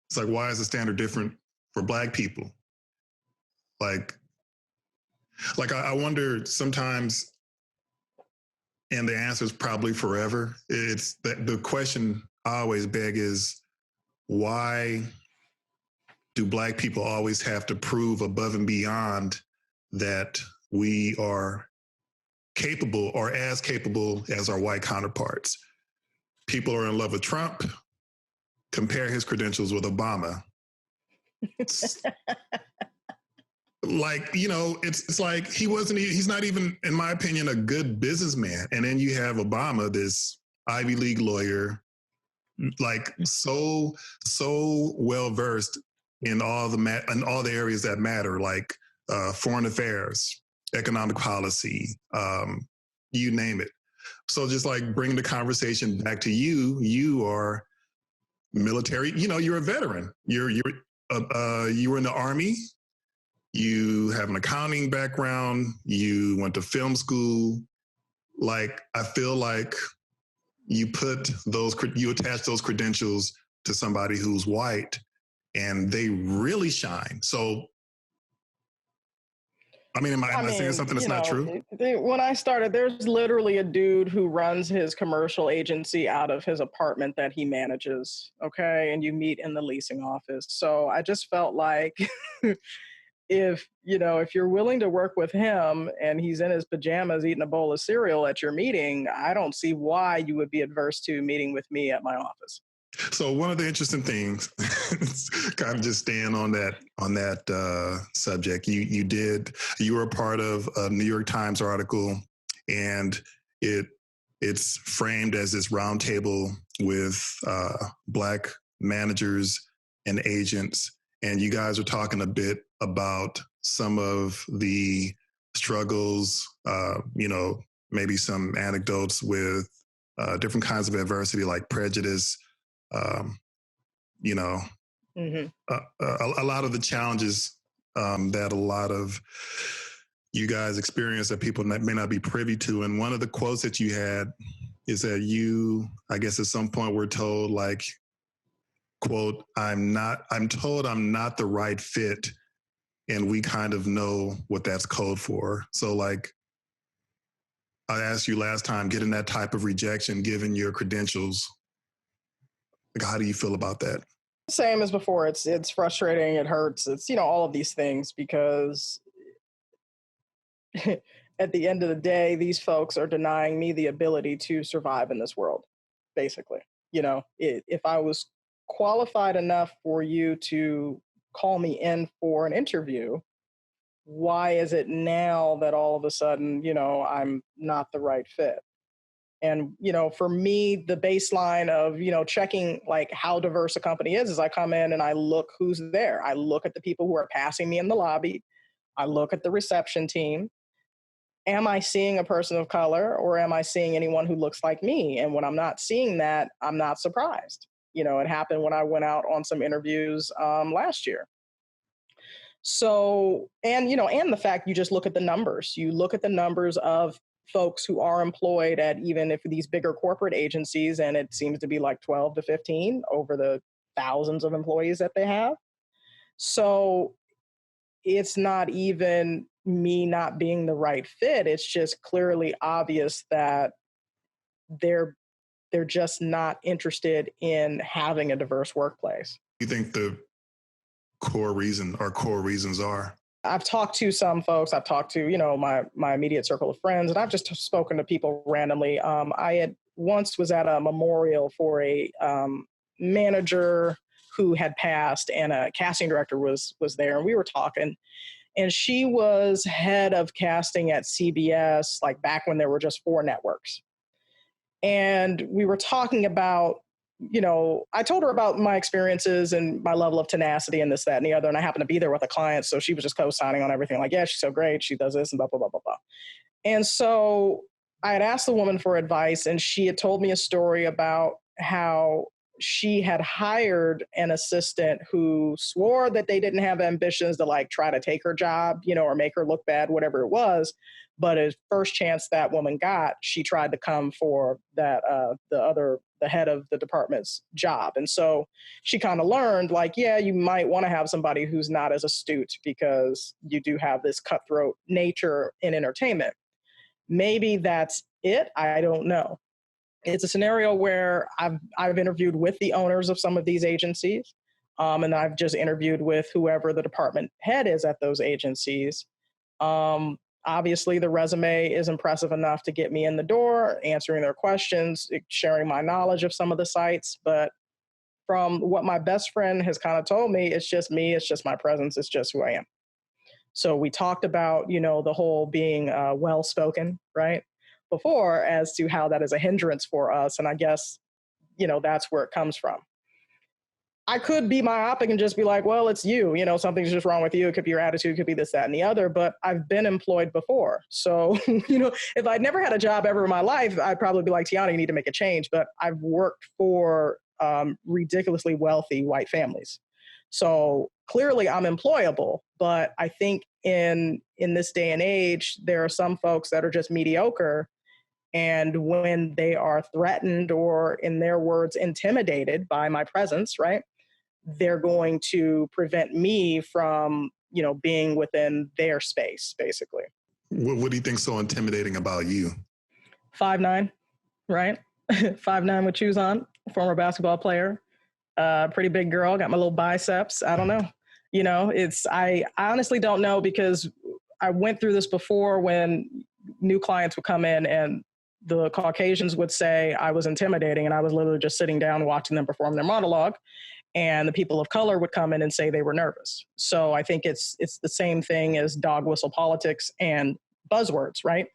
It's like, why is the standard different for Black people? Like, I wonder sometimes, and the answer is probably forever. It's that the question I always beg is, why do Black people always have to prove above and beyond that we are capable or as capable as our white counterparts? People are in love with Trump. Compare his credentials with Obama. Like, you know, it's like he's not even, in my opinion, a good businessman. And then you have Obama, this Ivy League lawyer, like so well versed in all the areas that matter, like foreign affairs, economic policy, you name it. So just like bring the conversation back to you. You are military. You know, you're a veteran. You were in the Army. You have an accounting background. You went to film school. Like, I feel like you attach those credentials to somebody who's white, and they really shine. So, I mean, am I saying something that's not true? When I started, there's literally a dude who runs his commercial agency out of his apartment that he manages. Okay. And you meet in the leasing office. So I just felt like if you're willing to work with him and he's in his pajamas eating a bowl of cereal at your meeting, I don't see why you would be adverse to meeting with me at my office. So one of the interesting things, kind of just staying on that subject, you were a part of a New York Times article, and it's framed as this roundtable with Black managers and agents, and you guys are talking a bit about some of the struggles, maybe some anecdotes with different kinds of adversity like prejudice. Mm-hmm. A lot of the challenges that a lot of you guys experience that people may not be privy to. And one of the quotes that you had is that you, I guess at some point were told, like, quote, I'm told I'm not the right fit. And we kind of know what that's code for. So like, I asked you last time, getting that type of rejection, given your credentials, like, how do you feel about that? Same as before. It's frustrating. It hurts. It's, all of these things, because at the end of the day, these folks are denying me the ability to survive in this world, basically. If I was qualified enough for you to call me in for an interview, why is it now that all of a sudden, I'm not the right fit? And, for me, the baseline of, checking like how diverse a company is I come in and I look who's there. I look at the people who are passing me in the lobby. I look at the reception team. Am I seeing a person of color, or am I seeing anyone who looks like me? And when I'm not seeing that, I'm not surprised. It happened when I went out on some interviews last year. So, and the fact, you just look at the numbers. You look at the numbers of folks who are employed at even if these bigger corporate agencies, and it seems to be like 12 to 15 over the thousands of employees that they have. So it's not even me not being the right fit. It's just clearly obvious that they're just not interested in having a diverse workplace. You think the core reasons are? I've talked to some folks. I've talked to, my immediate circle of friends, and I've just spoken to people randomly. I had once was at a memorial for a manager who had passed, and a casting director was there, and we were talking. And she was head of casting at CBS, like back when there were just 4 networks. And we were talking about, I told her about my experiences and my level of tenacity and this, that, and the other. And I happened to be there with a client. So she was just co-signing on everything. Like, yeah, she's so great. She does this and blah, blah, blah, blah, blah. And so I had asked the woman for advice, and she had told me a story about how she had hired an assistant who swore that they didn't have ambitions to like try to take her job, or make her look bad, whatever it was. But as first chance that woman got, she tried to come for that the head of the department's job. And so she kind of learned like, yeah, you might want to have somebody who's not as astute because you do have this cutthroat nature in entertainment. Maybe that's it. I don't know. It's a scenario where I've interviewed with the owners of some of these agencies, and I've just interviewed with whoever the department head is at those agencies. Obviously, the resume is impressive enough to get me in the door, answering their questions, sharing my knowledge of some of the sites. But from what my best friend has kind of told me, it's just me, it's just my presence, it's just who I am. So we talked about, the whole being well-spoken, right? Before, as to how that is a hindrance for us. And I guess, that's where it comes from. I could be myopic and just be like, well, it's you, something's just wrong with you. It could be your attitude, it could be this, that, and the other, but I've been employed before. So, if I'd never had a job ever in my life, I'd probably be like, Tiauna, you need to make a change. But I've worked for ridiculously wealthy white families. So clearly I'm employable, but I think in this day and age, there are some folks that are just mediocre. And when they are threatened or, in their words, intimidated by my presence, right, they're going to prevent me from, being within their space, basically. What do you think's so intimidating about you? 5'9", right? 5'9" with shoes on, former basketball player, pretty big girl, got my little biceps. I don't know. I honestly don't know, because I went through this before when new clients would come in and the Caucasians would say I was intimidating, and I was literally just sitting down watching them perform their monologue. And the people of color would come in and say they were nervous. So I think it's the same thing as dog whistle politics and buzzwords, right?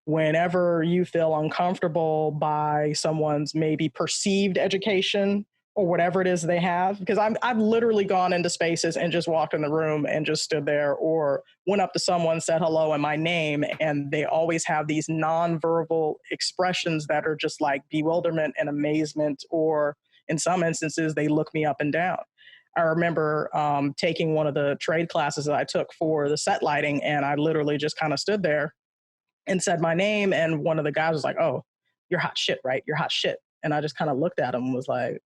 Whenever you feel uncomfortable by someone's maybe perceived education or whatever it is they have, because I've literally gone into spaces and just walked in the room and just stood there, or went up to someone, said hello and my name, and they always have these nonverbal expressions that are just like bewilderment and amazement, or in some instances, they look me up and down. I remember taking one of the trade classes that I took for the set lighting, and I literally just kind of stood there and said my name, and one of the guys was like, "Oh, you're hot shit, right? You're hot shit." And I just kind of looked at him and was like,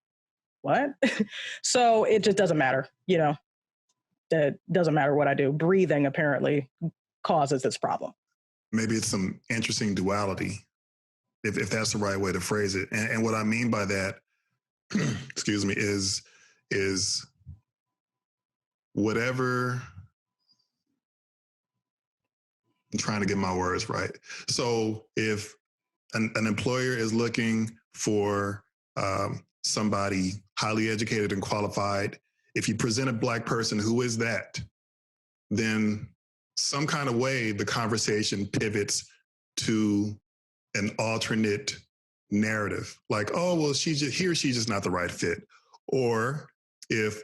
what? So it just doesn't matter, it doesn't matter what I do. Breathing apparently causes this problem. Maybe it's some interesting duality, if that's the right way to phrase it. And what I mean by that, excuse me, is whatever, I'm trying to get my words right. So if an employer is looking for somebody highly educated and qualified, if you present a Black person who is that, then some kind of way the conversation pivots to an alternate narrative. Like, oh, well, she's just not the right fit. Or if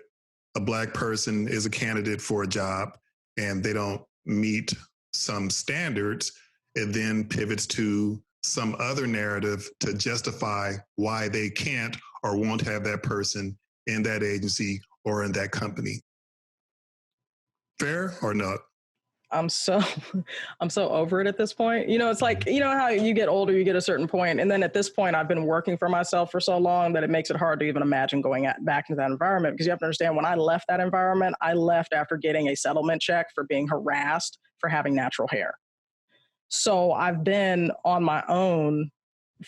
a Black person is a candidate for a job and they don't meet some standards, it then pivots to some other narrative to justify why they can't or won't have that person in that agency or in that company. Fair or not? I'm so over it at this point. It's like, how you get older, you get a certain point. And then at this point, I've been working for myself for so long that it makes it hard to even imagine going back into that environment. Because you have to understand, when I left that environment, I left after getting a settlement check for being harassed for having natural hair. So I've been on my own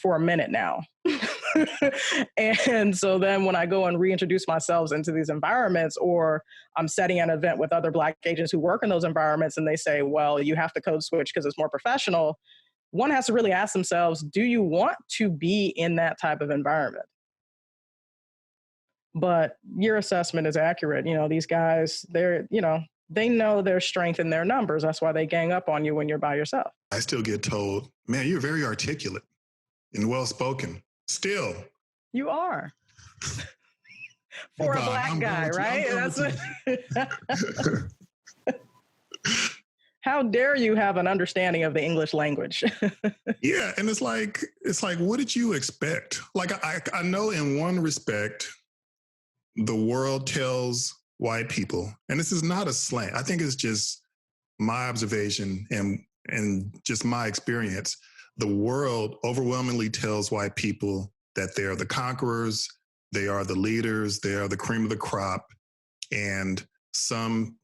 for a minute now. And so then when I go and reintroduce myself into these environments, or I'm setting an event with other Black agents who work in those environments, and they say, well, you have to code switch because it's more professional, one has to really ask themselves, do you want to be in that type of environment? But your assessment is accurate. These guys, they know their strength in their numbers. That's why they gang up on you when you're by yourself. I still get told, man, you're very articulate and well-spoken. Still. You are. For a Black guy, right? That's what... How dare you have an understanding of the English language? Yeah, and it's like, what did you expect? Like, I know in one respect, the world tells white people, and this is not a slant. I think it's just my observation and just my experience. The world overwhelmingly tells white people that they are the conquerors, they are the leaders, they are the cream of the crop, and some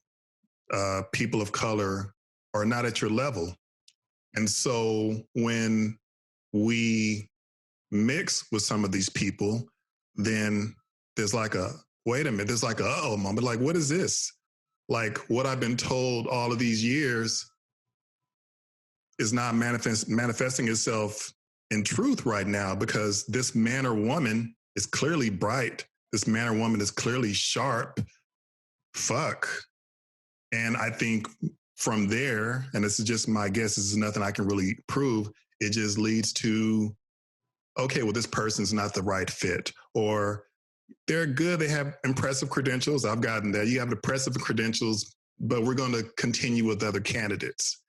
people of color are not at your level. And so when we mix with some of these people, then there's like a wait a minute, there's like a uh-oh moment. Like, what is this? Like, what I've been told all of these years is not manifesting itself in truth right now, because this man or woman is clearly bright. This man or woman is clearly sharp. Fuck. And I think from there, and this is just my guess, this is nothing I can really prove, it just leads to, okay, well, this person's not the right fit. Or they're good, they have impressive credentials. I've gotten that. You have impressive credentials, but we're going to continue with other candidates.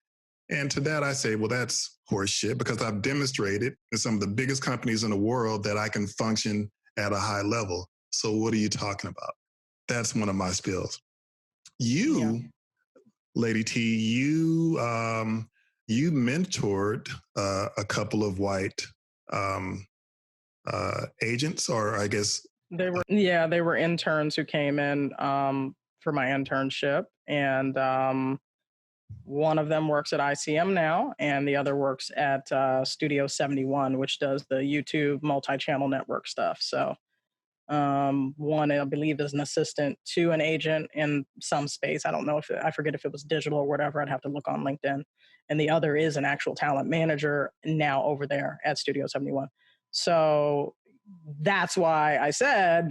And to that, I say, well, that's horseshit, because I've demonstrated in some of the biggest companies in the world that I can function at a high level. So what are you talking about? That's one of my spills. You, Lady T, you mentored a couple of white agents, or I guess they were interns who came in for my internship, and one of them works at ICM now, and the other works at Studio 71, which does the YouTube multi-channel network stuff. So one, I believe, is an assistant to an agent in some space. I don't know I forget if it was digital or whatever. I'd have to look on LinkedIn. And the other is an actual talent manager now over there at Studio 71. So that's why I said,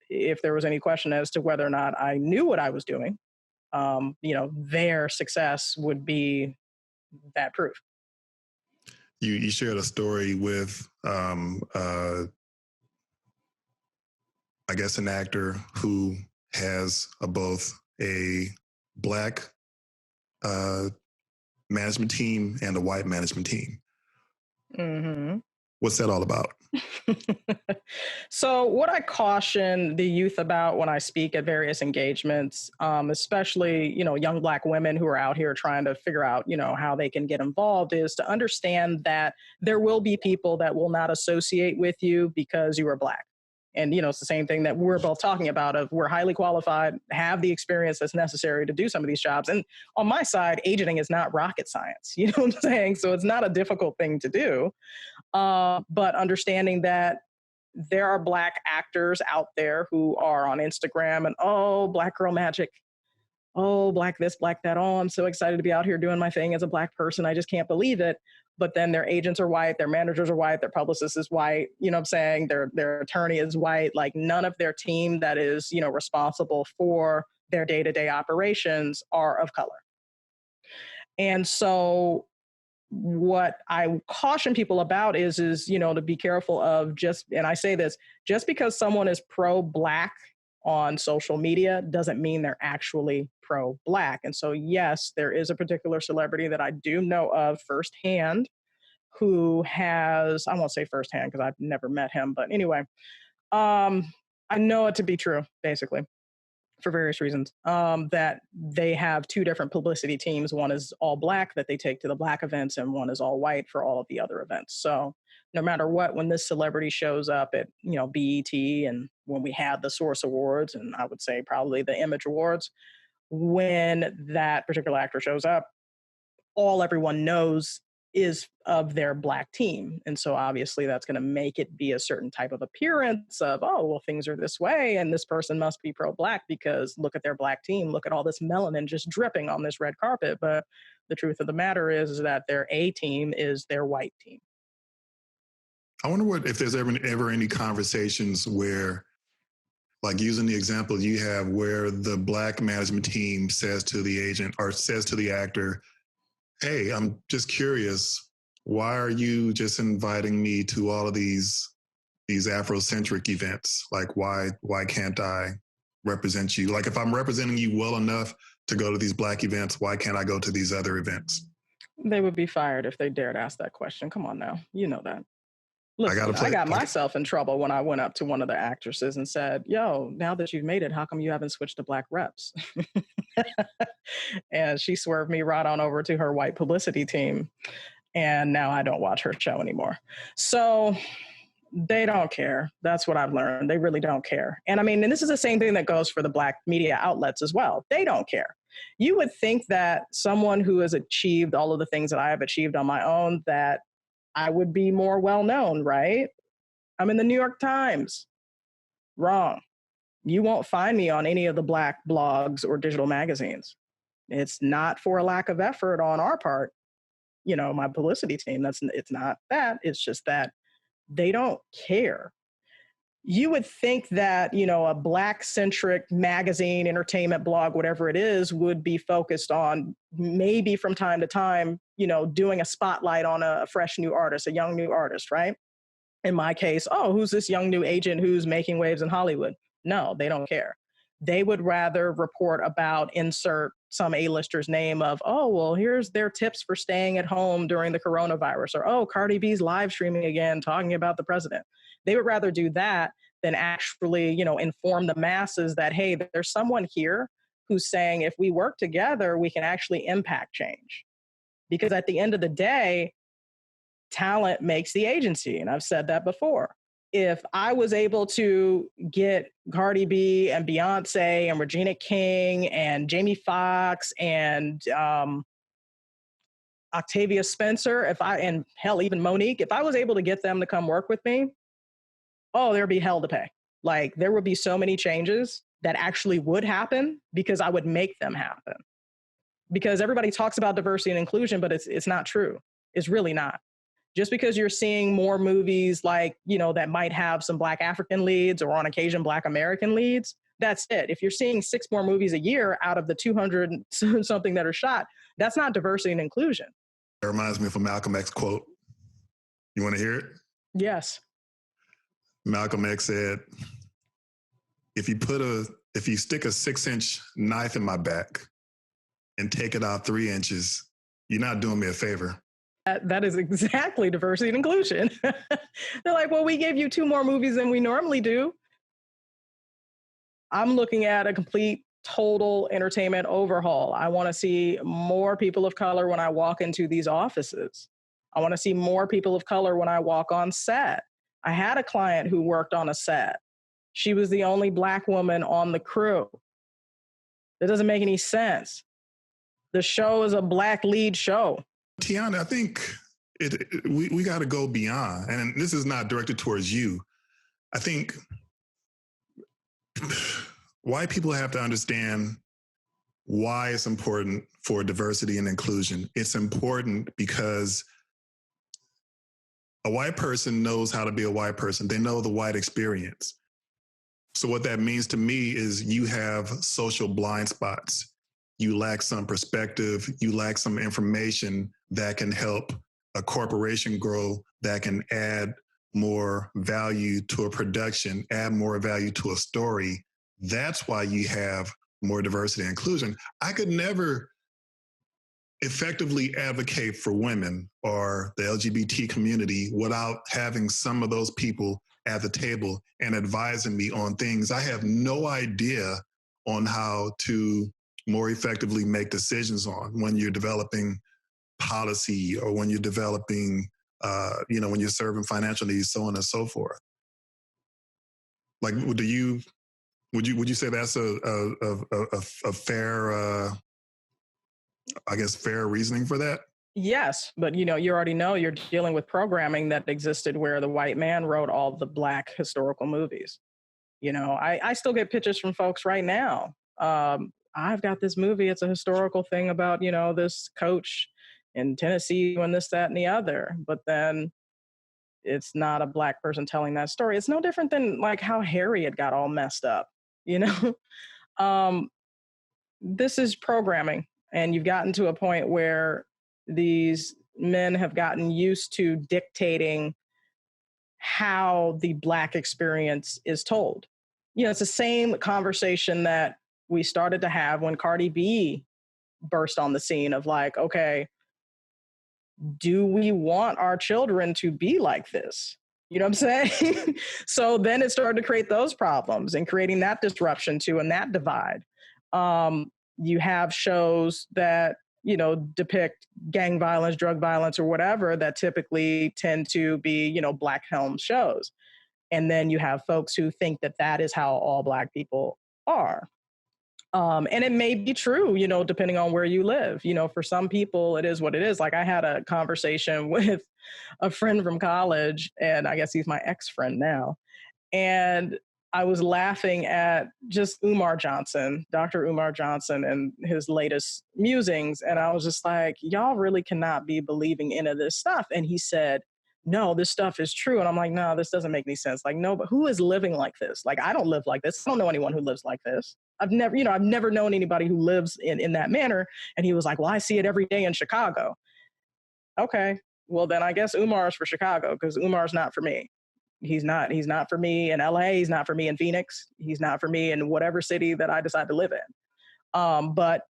if there was any question as to whether or not I knew what I was doing, their success would be that proof. You shared a story with, I guess, an actor who has both a black management team and a white management team. Mm-hmm. What's that all about? So what I caution the youth about when I speak at various engagements, especially, young Black women who are out here trying to figure out, how they can get involved, is to understand that there will be people that will not associate with you because you are Black. And, it's the same thing that we're both talking about of we're highly qualified, have the experience that's necessary to do some of these jobs. And on my side, agenting is not rocket science. You know what I'm saying? So it's not a difficult thing to do. But understanding that there are Black actors out there who are on Instagram and, oh, Black girl magic. Oh, Black this, Black that. Oh, I'm so excited to be out here doing my thing as a Black person. I just can't believe it. But then their agents are white, their managers are white, their publicist is white, you know what I'm saying? Their attorney is white. Like, none of their team that is, responsible for their day-to-day operations are of color. And so what I caution people about is, to be careful of and I say this, just because someone is pro-Black on social media doesn't mean they're actually pro-Black. And so, yes, there is a particular celebrity that I do know of firsthand who has, I won't say firsthand because I've never met him, but anyway, I know it to be true, basically, for various reasons, that they have two different publicity teams. One is all Black that they take to the Black events, and one is all white for all of the other events. So no matter what, when this celebrity shows up at, BET, and when we had the Source Awards, and I would say probably the Image Awards, when that particular actor shows up, all everyone knows is of their Black team. And so obviously that's going to make it be a certain type of appearance of, oh, well, things are this way and this person must be pro-Black because look at their Black team, look at all this melanin just dripping on this red carpet. But the truth of the matter is that their A team is their white team. I wonder if there's ever any conversations where, like using the example you have, where the Black management team says to the agent or says to the actor, hey, I'm just curious, why are you just inviting me to all of these Afrocentric events? Like, why can't I represent you? Like, if I'm representing you well enough to go to these Black events? Why can't I go to these other events? They would be fired if they dared ask that question. Come on now. You know that. Listen, I got myself in trouble when I went up to one of the actresses and said, yo, now that you've made it, how come you haven't switched to Black reps? And she swerved me right on over to her white publicity team. And now I don't watch her show anymore. So they don't care. That's what I've learned. They really don't care. And I mean, and this is the same thing that goes for the Black media outlets as well. They don't care. You would think that someone who has achieved all of the things that I have achieved on my own, that I would be more well known, right? I'm in the New York Times. Wrong. You won't find me on any of the Black blogs or digital magazines. It's not for a lack of effort on our part. You know, my publicity team, it's not that. It's just that they don't care. You would think that, you know, a Black-centric magazine, entertainment blog, whatever it is, would be focused on maybe from time to time, you know, doing a spotlight on a fresh new artist, a young new artist, right? In my case, oh, who's this young new agent who's making waves in Hollywood? No, they don't care. They would rather report about insert some A-lister's name of, oh, well, here's their tips for staying at home during the coronavirus, or, oh, Cardi B's live streaming again, talking about the president. They would rather do that than actually, you know, inform the masses that, hey, there's someone here who's saying if we work together, we can actually impact change. Because at the end of the day, talent makes the agency. And I've said that before. If I was able to get Cardi B and Beyonce and Regina King and Jamie Foxx and Octavia Spencer, and hell, even Monique, if I was able to get them to come work with me, oh, there'd be hell to pay. Like, there would be so many changes that actually would happen because I would make them happen. Because everybody talks about diversity and inclusion, but it's not true. It's really not. Just because you're seeing more movies like, you know, that might have some Black African leads or on occasion Black American leads, that's it. If you're seeing 6 more movies a year out of the 200 something that are shot, that's not diversity and inclusion. It reminds me of a Malcolm X quote. You want to hear it? Yes. Malcolm X said, if you stick a 6-inch knife in my back and take it out 3 inches, you're not doing me a favor. That is exactly diversity and inclusion. They're like, well, we gave you 2 more movies than we normally do. I'm looking at a complete, total entertainment overhaul. I want to see more people of color when I walk into these offices. I want to see more people of color when I walk on set. I had a client who worked on a set. She was the only Black woman on the crew. That doesn't make any sense. The show is a Black lead show. Tiauna, I think we got to go beyond, and this is not directed towards you. I think white people have to understand why it's important for diversity and inclusion. It's important because a white person knows how to be a white person. They know the white experience. So what that means to me is you have social blind spots. You lack some perspective. You lack some information that can help a corporation grow, that can add more value to a production, add more value to a story. That's why you have more diversity and inclusion. I could never effectively advocate for women or the LGBT community without having some of those people at the table and advising me on things I have no idea on how to more effectively make decisions on when you're developing policy or when you're developing, when you're serving financial needs, so on and so forth. Like, would you say that's a fair, fair reasoning for that? Yes, but you already know you're dealing with programming that existed where the white man wrote all the Black historical movies. I still get pitches from folks right now. I've got this movie. It's a historical thing about, this coach in Tennessee and this, that, and the other. But then it's not a Black person telling that story. It's no different than like how Harriet got all messed up, This is programming. And you've gotten to a point where these men have gotten used to dictating how the Black experience is told. It's the same conversation that we started to have when Cardi B burst on the scene of like, okay, do we want our children to be like this? You know what I'm saying? So then it started to create those problems and creating that disruption too and that divide. You have shows that, you know, depict gang violence, drug violence, or whatever that typically tend to be, you know, Black helm shows. And then you have folks who think that that is how all Black people are. And it may be true, you know, depending on where you live. You know, for some people, it is what it is. Like I had a conversation with a friend from college, and I guess he's my ex-friend now. And I was laughing at just Umar Johnson, Dr. Umar Johnson, and his latest musings. And I was just like, y'all really cannot be believing any of this stuff. And he said, no, this stuff is true. And I'm like, no, this doesn't make any sense. Like, no, but who is living like this? Like, I don't live like this. I don't know anyone who lives like this. I've never known anybody who lives in that manner. And he was like, well, I see it every day in Chicago. Okay, well then I guess Umar is for Chicago because Umar's not for me. He's not for me in LA. He's not for me in Phoenix. He's not for me in whatever city that I decide to live in. But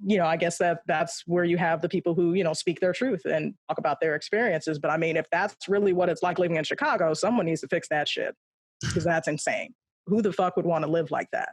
you know, I guess that's where you have the people who, you know, speak their truth and talk about their experiences. But I mean, if that's really what it's like living in Chicago, someone needs to fix that shit because that's insane. Who the fuck would want to live like that?